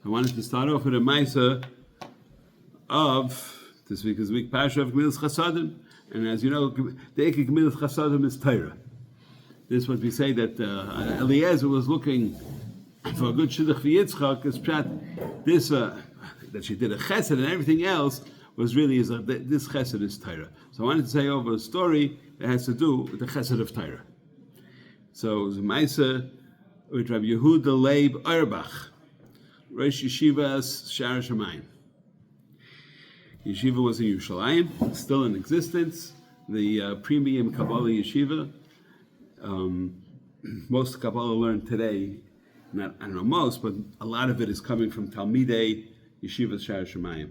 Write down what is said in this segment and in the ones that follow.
I wanted to start off with a Maisa of this week is week Parsha of Gemilas Chasadim, and as you know, the Eike Gemilas Chasadim is Torah. This is what we say that Eliezer was looking for a good shidduch for Yitzchak. Is this that she did a chesed and everything else was really this chesed is Torah. So I wanted to say over a story that has to do with the chesed of Torah. So it was a Maisa with Rabbi Yehuda Leib Carlebach, Rosh Yeshivas Shar Shamayim. Yeshiva was in Yerushalayim, still in existence. The premium Kabbalah yeshiva. Most Kabbalah learned today, I don't know most, but a lot of it is coming from Talmidei Yeshiva Shar Shamayim,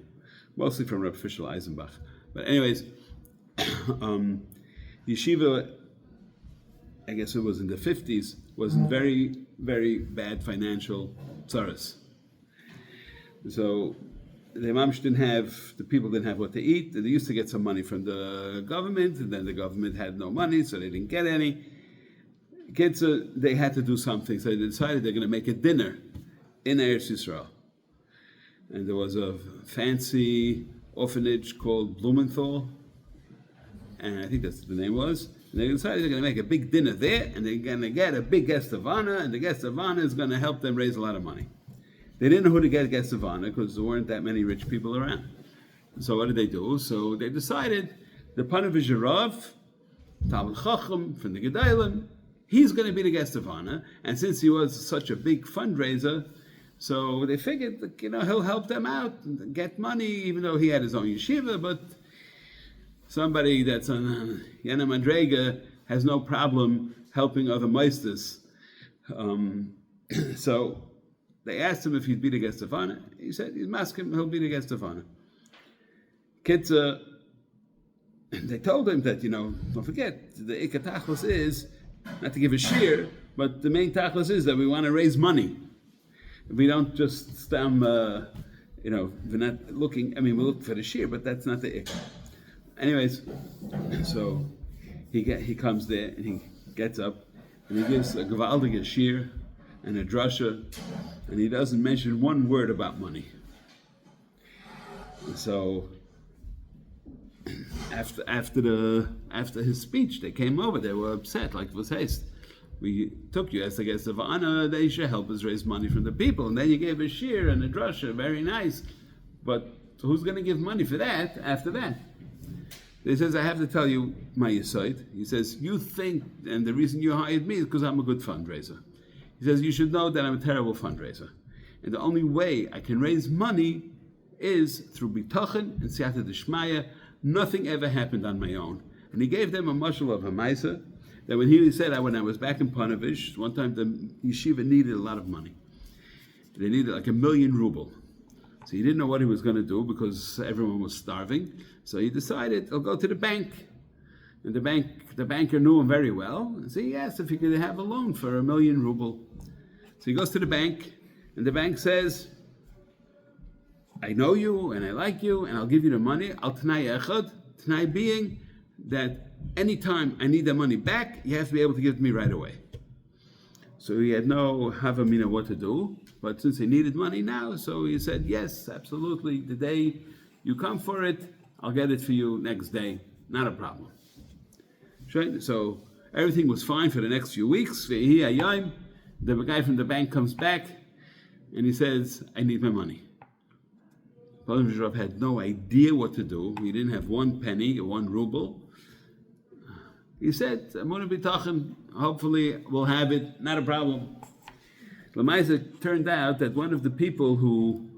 mostly from Reb Fishel Eisenbach. But anyways, yeshiva, I guess it was in the 50s, was in very, very bad financial tzaras. So the people didn't have what to eat. They used to get some money from the government, and then the government had no money, so they didn't get any. Kids, they had to do something, so they decided they're going to make a dinner in Eretz Yisrael. And there was a fancy orphanage called Blumenthal, and I think that's what the name was. And they decided they're going to make a big dinner there, and they're going to get a big guest of honor, and the guest of honor is going to help them raise a lot of money. They didn't know who to get guest of honor because there weren't that many rich people around. So what did they do? So they decided the Ponevitz Rav, Talmid Chacham from the Gedalim, he's going to be the guest of honor. And since he was such a big fundraiser, so they figured that, he'll help them out and get money, even though he had his own yeshiva. But somebody that's on Yana Madrega has no problem helping other meisters. So they asked him if he'd be the guest of honor. He said he's masking, he'll be the guest of honor. Kids, they told him that, don't forget, the Ika Tachlis is not to give a shir, but the main Tachlis is that we want to raise money. We don't just stand, we're not looking, we look for the shir, but that's not the Ika. Anyways, so he comes there and he gets up and he gives a gewaldige shir and a drasha, and he doesn't mention one word about money. So after his speech, they came over. They were upset, like it was haste. We took you as the guest of honor. They should help us raise money from the people, and then you gave a shir and a drasha, very nice. But who's going to give money for that after that? He says, I have to tell you my yesod. He says, you think, and the reason you hired me is because I'm a good fundraiser. He says, you should know that I'm a terrible fundraiser. And the only way I can raise money is through bitachon and siyata d'shmaya. Nothing ever happened on my own. And he gave them a mashal of a maisa, that when he said, when I was back in Ponevitz, one time the yeshiva needed a lot of money. They needed like 1 million ruble. So he didn't know what he was going to do because everyone was starving. So he decided, I'll go to the bank. And the banker knew him very well. So he asked if he could have a loan for 1 million ruble. So he goes to the bank, and the bank says, I know you, and I like you, and I'll give you the money. Al Tanai Echad, Tanai being that anytime I need the money back, you have to be able to give it to me right away. So he had no havamina what to do, but since he needed money now, so he said, yes, absolutely. The day you come for it, I'll get it for you next day. Not a problem. So everything was fine for the next few weeks. The guy from the bank comes back and he says, I need my money. Ponevitz Rav had no idea what to do. He didn't have 1 penny or 1 ruble. He said, Amuna B'tachin, hopefully we'll have it, not a problem. Lamaisa turned out that one of the people who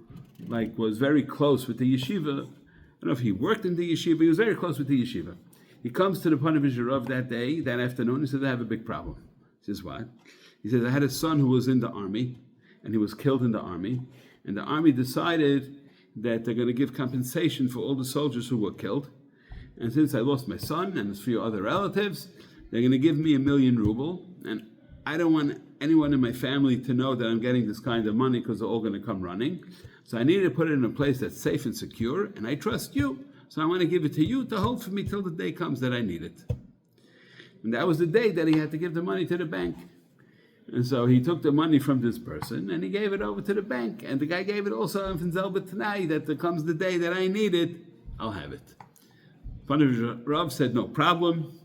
was very close with the yeshiva, I don't know if he worked in the yeshiva, he was very close with the yeshiva. He comes to the Ponevitz Rav that afternoon, he says, I have a big problem. He says, what? He says, I had a son who was in the army, and he was killed in the army, and the army decided that they're going to give compensation for all the soldiers who were killed. And since I lost my son and a few other relatives, they're going to give me 1 million ruble, and I don't want anyone in my family to know that I'm getting this kind of money because they're all going to come running. So I need to put it in a place that's safe and secure, and I trust you. So I want to give it to you to hold for me till the day comes that I need it. And that was the day that he had to give the money to the bank. And so he took the money from this person and he gave it over to the bank. And the guy gave it also from Zelbet Tanai, that there comes the day that I need it, I'll have it. Ponevitz Rav said, no problem.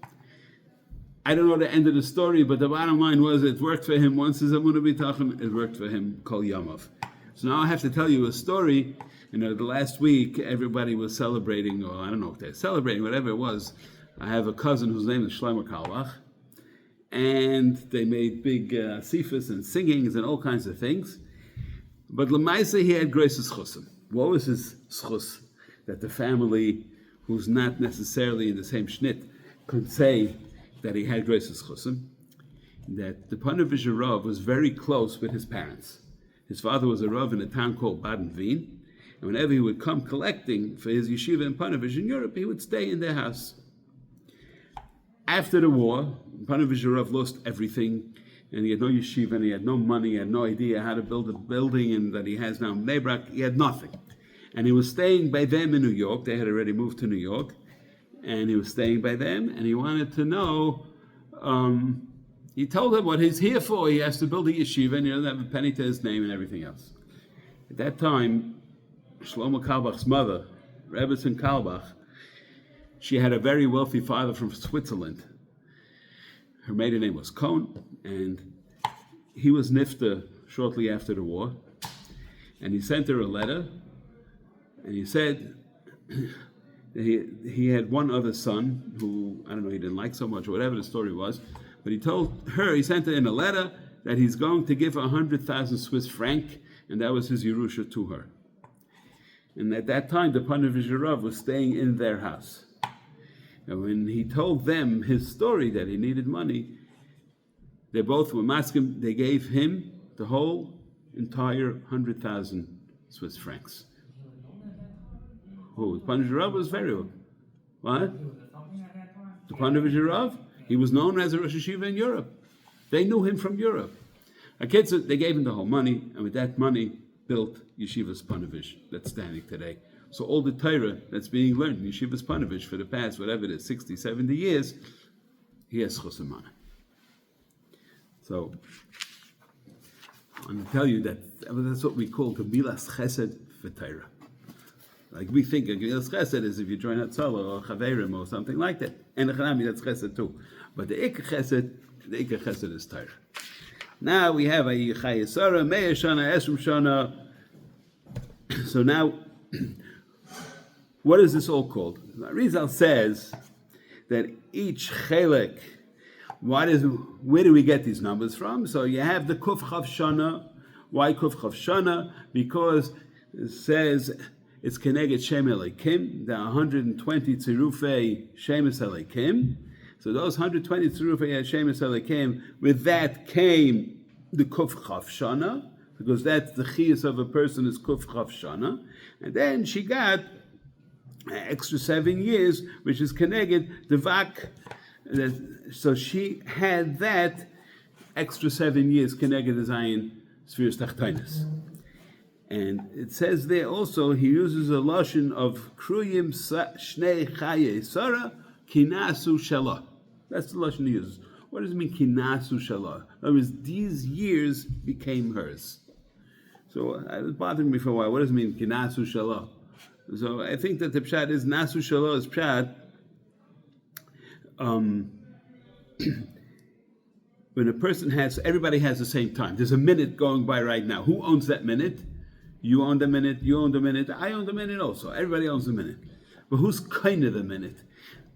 I don't know the end of the story, but the bottom line was it worked for him once as Amunah B'Tachim, it worked for him Kol Yamav. So now I have to tell you a story. The last week everybody was celebrating, or I don't know if they're celebrating, whatever it was. I have a cousin whose name is Shlomo Carlebach, and they made big sifas and singings and all kinds of things. But Lamaisa, he had gracious chusim. What was his schus? That the family, who's not necessarily in the same shnit, could say that he had gracious chusim. That the Ponevitz Rav was very close with his parents. His father was a Rav in a town called Baden-Wien, and whenever he would come collecting for his yeshiva in Ponevitz in Europe, he would stay in their house. After the war, Ponevitz Rav lost everything, and he had no yeshiva, and he had no money, he had no idea how to build a building, and that he has now in Bnei Brak, he had nothing. And he was staying by them in New York. They had already moved to New York, and he was staying by them, and he wanted to know, he told them what he's here for. He has to build a yeshiva, and he doesn't have a penny to his name and everything else. At that time, Shlomo Carlebach's mother, Rebbetzin Carlebach, she had a very wealthy father from Switzerland. Her maiden name was Kohn, and he was nifta shortly after the war. And he sent her a letter, and he said that he had one other son who, I don't know, he didn't like so much, or whatever the story was, but he told her, he sent her in a letter that he's going to give her 100,000 Swiss franc, and that was his Yerusha to her. And at that time, the Ponevitz Rav was staying in their house. And when he told them his story that he needed money, they both were masking. They gave him the whole entire 100,000 Swiss francs. Who? The Ponevitz Rav was very well. What? The Ponevitz Rav? He was known as a Rosh Yeshiva in Europe. They knew him from Europe. They gave him the whole money, and with that money, built Yeshivas Ponevitz that's standing today. So all the Torah that's being learned in Yeshivas Ponevitz for the past, whatever it is, 60, 70 years, he has chusim on it. So I'm going to tell you that's what we call Gemilas Chesed for Torah. Like we think Gemilas Chesed is if you join Hatzalah or Chaverim or something like that. And the Chanami, that's Chesed too. But the Ikar Chesed is Torah. Now we have a Chayesara, Meir Shana, Esrim Shana. So now, what is this all called? Rizal says that each chelek, where do we get these numbers from? So you have the Kuf Chav Shana. Why Kuf Chav Shana? Because it says it's Keneged Shem Elokim, the 120 Tzirufei Shemes Elokim. So those 120 Tzirufei Shemes Elokim, with that came the Kuf Chav Shana, because that's the chiyus of a person is Kuf Chav Shana. And then she got extra 7 years, which is Keneged the Vak. So she had that extra 7 years Keneged the Zayin Sfiras Tachtonis. And it says there also, he uses a lashon of Kruyim Shnei Chaye Sarah Kinasu Shalah. That's the lashon he uses. What does it mean, Kinasu Shalah? In other words, these years became hers. So it was bothering me for a while. What does it mean, Kinasu Shalah? So I think that the pshat is Nasu Shalah is pshat. When a person everybody has the same time. There's a minute going by right now. Who owns that minute? You own the minute, you own the minute, I own the minute also. Everybody owns the minute. But who's kind of the minute?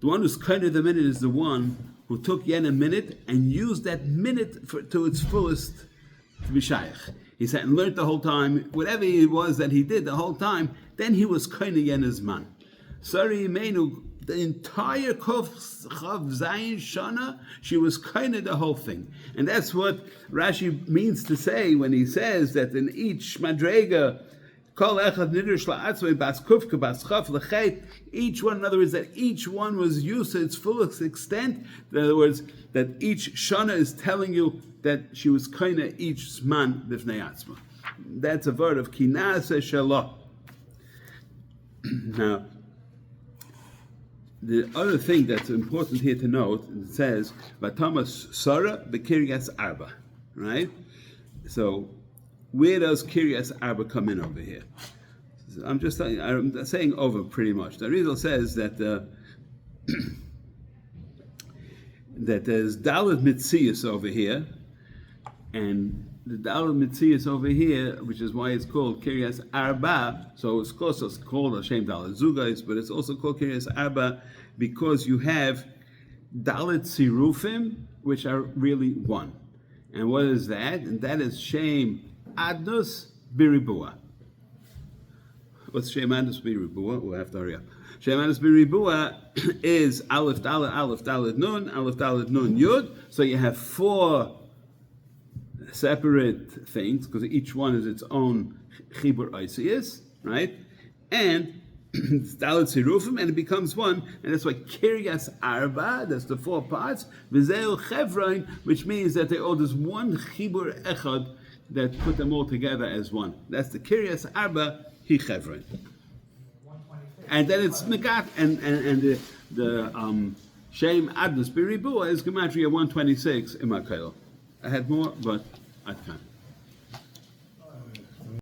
The one who's kind of the minute is the one who took yen a minute and used that minute to its fullest to be shaykh. He sat and learned the whole time, whatever it was that he did the whole time, then he was kind of yen his man. Sorry, Menu, the entire Chav Zayin Shana, she was kind of the whole thing. And that's what Rashi means to say when he says that in each Madrega, each one, in other words, that each one was used to its fullest extent. In other words, that each Shana is telling you that she was kind of each Zman b'fnei atzma. That's a word of Kinasa Shalah. Now, the other thing that's important here to note, it says, "Vatamas Sarah b'Kiryas Arba." right? So where does Kiryas Arba come in over here? I'm saying over pretty much. The Rizal says that that there's Dalet Mitzias over here, and the Dalet Mitzias over here, which is why it's called Kiryas Arba. So it's called Hashem Dalet Zugais, but it's also called Kiryas Arba because you have Dalet Sirufim, which are really one. And what is that? And that is Shem Adnus Biribua. What's Shem Adnus Biribua? We'll have to hurry up. Shem Adnus Biribua is Aleph Dalet Nun, Aleph Dalet Nun Yud. So you have 4 separate things, because each one is its own Chibur Oisius, right? And it's Dalet Sirufim, and it becomes one, and that's why Kiryas Arba, that's the 4 parts, V'zeu Chevron, which means that they all there's one Chibur Echad that put them all together as one. That's the Kiryas Arba, Hi Chevron. And then it's Megat, and the Shem Adnus Biribua is Gematria 126 in Makayel. I had more, but I can't.